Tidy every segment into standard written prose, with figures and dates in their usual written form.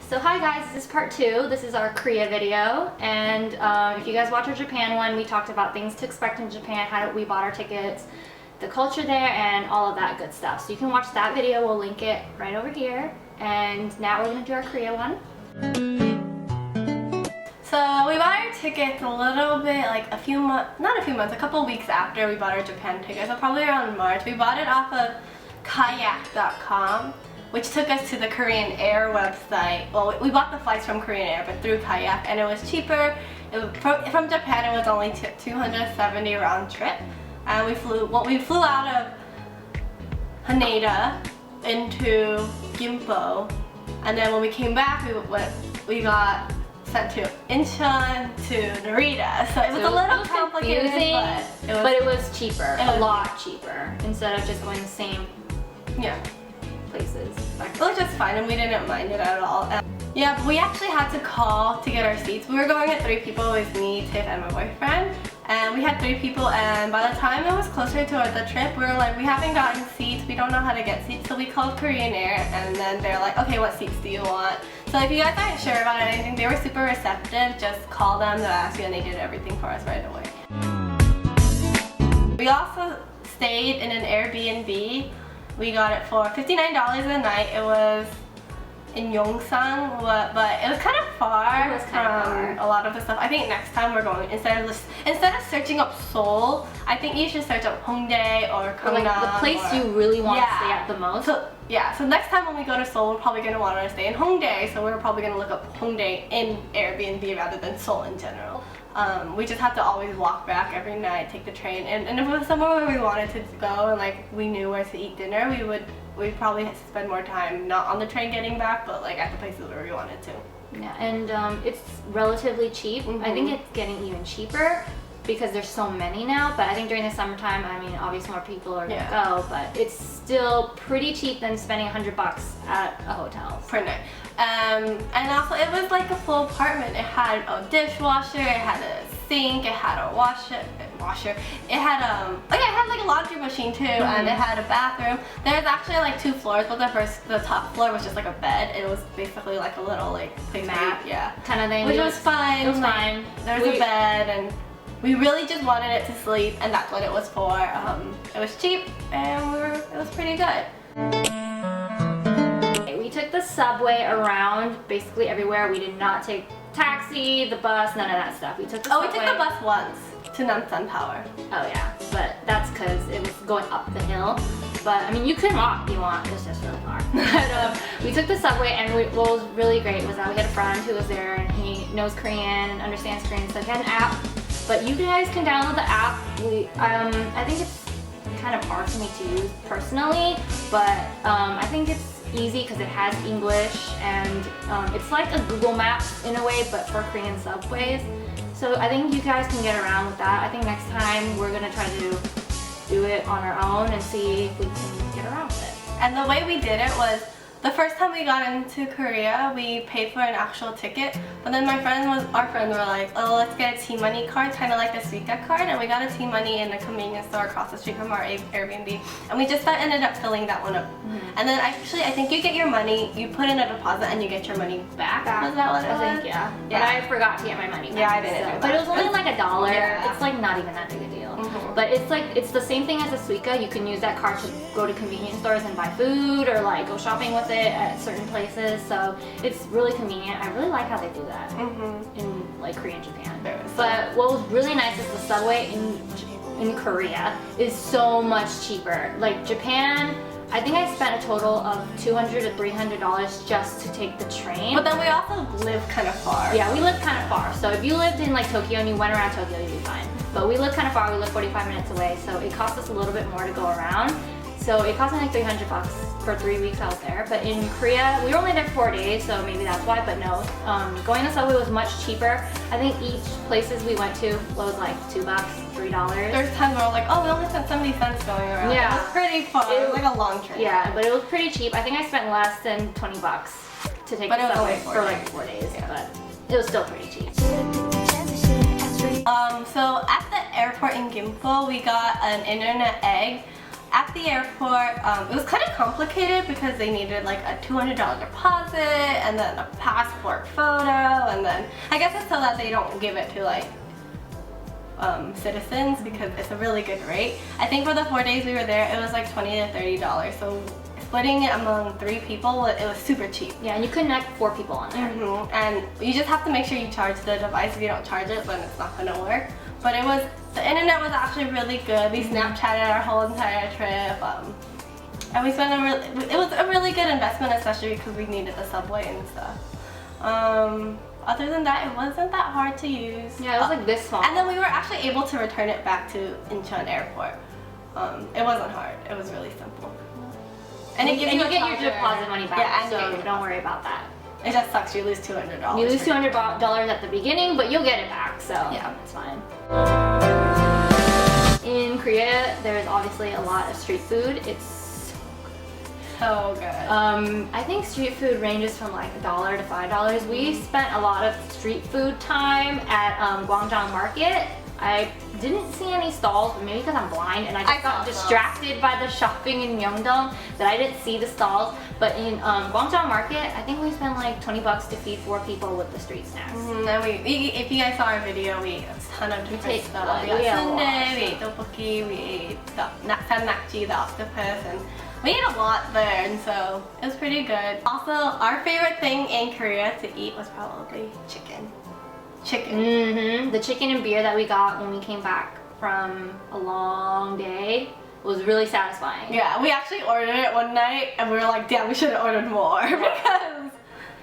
So hi guys, this is part 2. This is our Korea video, and if you guys watch our Japan one, we talked about things to expect in Japan, how we bought our tickets, the culture there, and all of that good stuff. So you can watch that video, we'll link it right over here. And now we're going to do our Korea one. So we bought our tickets a little bit, like a couple weeks after we bought our Japan tickets, so probably around March. We bought it off of kayak.com, which took us to the Korean Air website. Well, we bought the flights from Korean Air, but through Kayak, and it was cheaper. From Japan, it was only 270 round trip, and we flew out of Haneda into Gimpo, and then when we came back, we got sent to Incheon to Narita. So it was a little complicated, but it was cheaper, a lot cheaper, instead of just going the same places. It was just fine, and we didn't mind it at all. Yeah, but we actually had to call to get our seats. We were going at 3 people. It was me, Tiff, and my boyfriend. And we had 3 people, and by the time it was closer to the trip, we were like, we haven't gotten seats, we don't know how to get seats. So we called Korean Air, and then they're like, okay, what seats do you want? So if you guys aren't sure about anything, they were super receptive. Just call them, they'll ask you, and they did everything for us right away. We also stayed in an Airbnb. We got it for $59 a night. It was in Yongsan, but it was kind of far from a lot of the stuff. I think next time we're going, instead of searching up Seoul, I think you should search up Hongdae or Gangnam. Like the place you really want to stay at the most. So next time when we go to Seoul, we're probably going to want to stay in Hongdae, so we're probably going to look up Hongdae in Airbnb rather than Seoul in general. We just have to always walk back every night, take the train, and if it was somewhere where we wanted to go and like we knew where to eat dinner, we'd probably spend more time not on the train getting back, but like at the places where we wanted to. Yeah, and it's relatively cheap. I think it's getting even cheaper because there's so many now, but I think during the summertime, I mean, obviously more people are gonna go, but it's still pretty cheap than spending $100 at a hotel. Per night. And also it was like a full apartment. It had a dishwasher, it had a sink, it had a washer. It had it had like a laundry machine too, and it had a bathroom. There's actually like 2 floors, but the top floor was just like a bed. It was basically like a little like place mat, kind of thing. Which was fine. It was fine. There was a bed, and we really just wanted it to sleep, and that's what it was for. It was cheap, and it was pretty good. We took the subway around basically everywhere. We did not take taxi, the bus, none of that stuff. We took the subway. We took the bus once to Namsan Tower. Oh yeah, but that's because it was going up the hill. But I mean, you can walk if you want, it's just really far. But we took the subway, and what was really great was that we had a friend who was there, and he knows Korean and understands Korean, so he had an app. But you guys can download the app. I think it's kind of hard for me to use personally, but I think it's easy because it has English, and it's like a Google Maps in a way, but for Korean subways. So I think you guys can get around with that. I think next time we're gonna try to do it on our own and see if we can get around with it. And the way we did it was, the first time we got into Korea, we paid for an actual ticket, but then our friends were like, oh, let's get a T-Money card, kind of like the Suica card, and we got a T-Money in the convenience store across the street from our Airbnb, and we just ended up filling that one up. And then actually, I think you get your money, you put in a deposit, and you get your money back. Was that what it was? I think, yeah. But I forgot to get my money back. Yeah, I didn't do that. But it was only like $1. Yeah. It's like not even that big a deal. But it's the same thing as a Suica. You can use that card to go to convenience stores and buy food, or like go shopping with it at certain places. So it's really convenient. I really like how they do that in like Korea and Japan. But what was really nice is the subway in Korea is so much cheaper. Like Japan, I think I spent a total of $200 to $300 just to take the train. But then we also live kind of far. Yeah, we live kind of far. So if you lived in like Tokyo and you went around Tokyo, you'd be fine. But we live kind of far. We live 45 minutes away, so it cost us a little bit more to go around. So it cost me like $300 for 3 weeks out there. But in Korea, we were only there for 4 days, so maybe that's why. But no, going to subway was much cheaper. I think each places we went to was like $2, $3. There's times where we're like, oh, we only spent 70 cents going around. Yeah, it was pretty far. It was like a long trip. Yeah, but it was pretty cheap. I think I spent less than $20 to take the subway for like 4 days. Yeah. But it was still pretty cheap. So at the airport in Gimpo, we got an internet egg. at the airport. It was kind of complicated because they needed like a $200 deposit and then a passport photo, and then I guess it's so that they don't give it to like citizens because it's a really good rate. I think for the 4 days we were there, it was like $20 to $30. So splitting it among 3 people, it was super cheap. Yeah, and you connect 4 people on there. And you just have to make sure you charge the device. If you don't charge it, then it's not gonna work. But the internet was actually really good. We Snapchatted our whole entire trip. And we spent it was a really good investment, especially because we needed the subway and stuff. Other than that, it wasn't that hard to use. Yeah, it was like this small. And then we were actually able to return it back to Incheon Airport. It wasn't hard. It was really simple. And you get your deposit money back, yeah, so don't worry about that. It just sucks. You lose $200. You lose $200 at the beginning, but you'll get it back, so yeah, it's fine. In Korea, there's obviously a lot of street food. It's so good. I think street food ranges from like $1 to $5. We spent a lot of street food time at Gwangjang Market. I didn't see any stalls, but maybe because I'm blind and I just got distracted by the shopping in Myeongdong that I didn't see the stalls. But in Gwangjang Market, I think we spent like $20 to feed 4 people with the street snacks. And if you guys saw our video, we ate a ton of different stuff. We ate sundae, we ate tteokbokki, we ate samnakji, the octopus, and we ate a lot there, and so it was pretty good. Also, our favorite thing in Korea to eat was probably chicken. The chicken and beer that we got when we came back from a long day was really satisfying. Yeah, we actually ordered it one night and we were like, damn, we should have ordered more because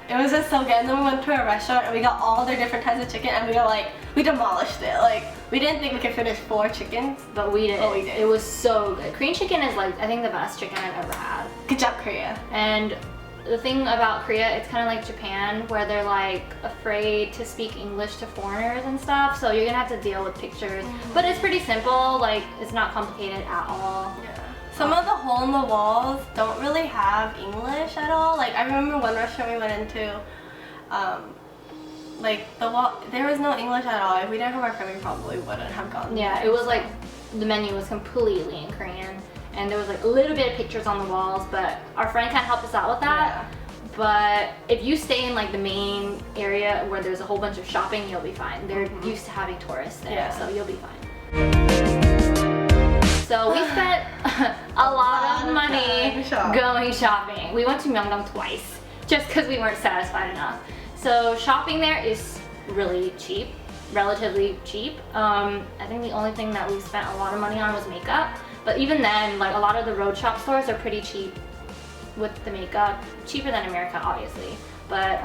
it was just so good. And then we went to a restaurant and we got all their different types of chicken and we were like, we demolished it. Like, we didn't think we could finish 4 chickens. But we did. Oh, we did. It was so good. Korean chicken is like, I think the best chicken I've ever had. Good job, Korea. And the thing about Korea, it's kind of like Japan where they're like afraid to speak English to foreigners and stuff, so you're gonna have to deal with pictures. But it's pretty simple, like it's not complicated at all. Yeah. Some of the hole in the walls don't really have English at all. Like I remember one restaurant we went into, like the wall, there was no English at all. If we didn't have our friend, we probably wouldn't have gone. Yeah, it was like the menu was completely in Korean. And there was like a little bit of pictures on the walls, but our friend kind of helped us out with that. Yeah. But if you stay in like the main area where there's a whole bunch of shopping, you'll be fine. They're used to having tourists there, so you'll be fine. So we spent a lot of money going shopping. We went to Myeongdong twice, just because we weren't satisfied enough. So shopping there is really cheap, relatively cheap. I think the only thing that we spent a lot of money on was makeup. But even then, like a lot of the road shop stores are pretty cheap with the makeup. Cheaper than America, obviously. But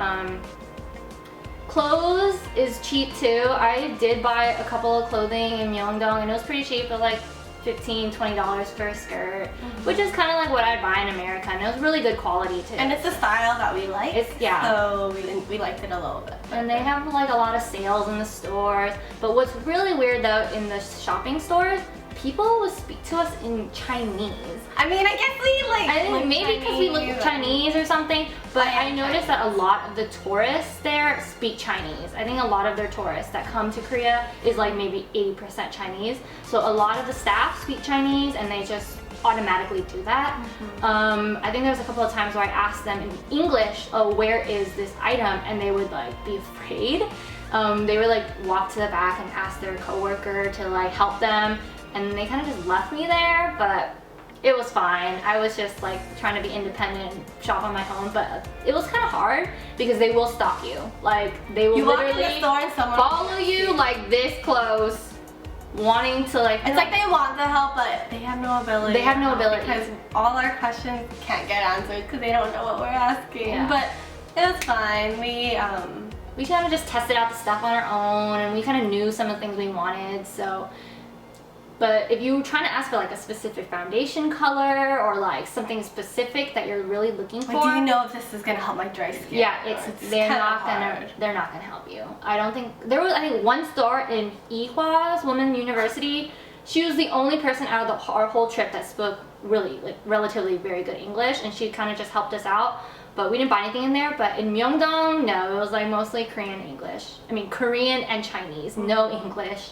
clothes is cheap too. I did buy a couple of clothing in Myeongdong and it was pretty cheap. It was like $15, $20 for a skirt, which is kind of like what I'd buy in America, and it was really good quality too. And it's a style that we like. So we liked it a little bit. And they have like a lot of sales in the stores. But what's really weird though in the shopping stores, people would speak to us in Chinese. I mean, I guess we like. I think maybe because we look Chinese or something. But I noticed that a lot of the tourists there speak Chinese. I think a lot of their tourists that come to Korea is like maybe 80% Chinese. So a lot of the staff speak Chinese, and they just automatically do that. I think there was a couple of times where I asked them in English, "Oh, where is this item?" and they would like be afraid. They would like walk to the back and ask their coworker to like help them. And they kind of just left me there, but it was fine. I was just like trying to be independent and shop on my own, but it was kind of hard because they will stop you. Like they will literally follow you like this close, wanting to like. It's like they want the help, but they have no ability. They have no ability because all our questions can't get answered because they don't know what we're asking. Yeah. But it was fine. We kind of just tested out the stuff on our own, and we kind of knew some of the things we wanted, so. But if you're trying to ask for like a specific foundation color or like something specific that you're really looking for, like, do you know if this is gonna help my dry skin? Yeah, they're not gonna help you. I don't think there was. I think one store in Ihwa's Women's University. She was the only person out of our whole trip that spoke really like relatively very good English, and she kind of just helped us out. But we didn't buy anything in there. But in Myeongdong, no, it was like mostly Korean English. I mean Korean and Chinese, no English.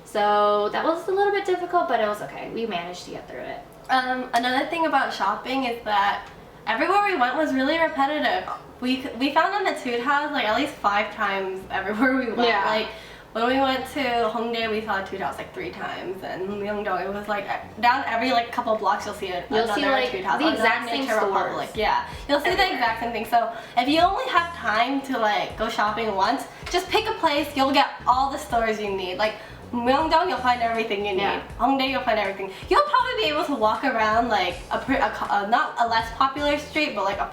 So that was a little bit difficult, but it was okay. We managed to get through it. Another thing about shopping is that everywhere we went was really repetitive. We found an etude house like at least 5 times everywhere we went. Yeah. Like when we went to Hongdae, we saw a etude house like 3 times, and Myeongdong, it was like down every like couple blocks you'll see another etude house. The exact same Republic. Yeah, you'll see the exact same thing. So if you only have time to like go shopping once, just pick a place. You'll get all the stores you need. Like Myeongdong, you'll find everything you need. Yeah. Hongdae, you'll find everything. You'll probably be able to walk around like not a less popular street, but like a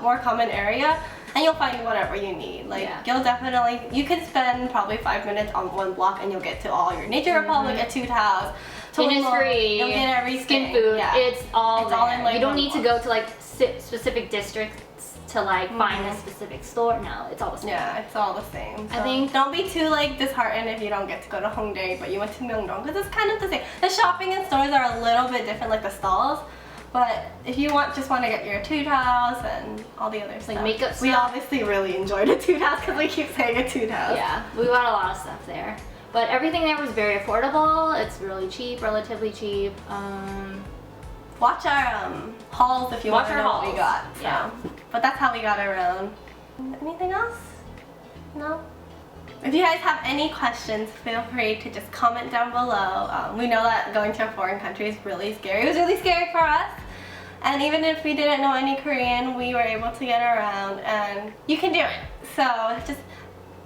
more common area, and you'll find whatever you need. Like you'll definitely, you can spend probably 5 minutes on one block, and you'll get to all your Nature Republic, etude house, Innisfree, you'll get everything. Skin food. Yeah. It's all there. in like you don't one need to block. go to like specific districts to like find a specific store. No, it's all the same. Yeah, it's all the same. So I think don't be too like disheartened if you don't get to go to Hongdae, but you went to Myeongdong, because it's kind of the same. The shopping and stores are a little bit different, like the stalls. But if you just want to get your etude house and all the other stuff. Like makeup stuff. We obviously really enjoyed etude house because we keep saying etude house. Yeah, we got a lot of stuff there. But everything there was very affordable. It's really cheap, relatively cheap. Watch our hauls if you want to know what we got. So. Yeah. But that's how we got around. Anything else? No? If you guys have any questions, feel free to just comment down below. We know that going to a foreign country is really scary. It was really scary for us. And even if we didn't know any Korean, we were able to get around, and you can do it. So just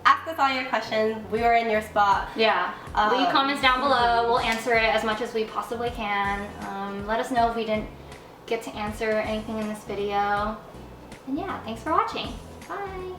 ask us all your questions. We were in your spot. Yeah. Leave comments down below. We'll answer it as much as we possibly can. Let us know if we didn't get to answer anything in this video. And yeah, thanks for watching. Bye.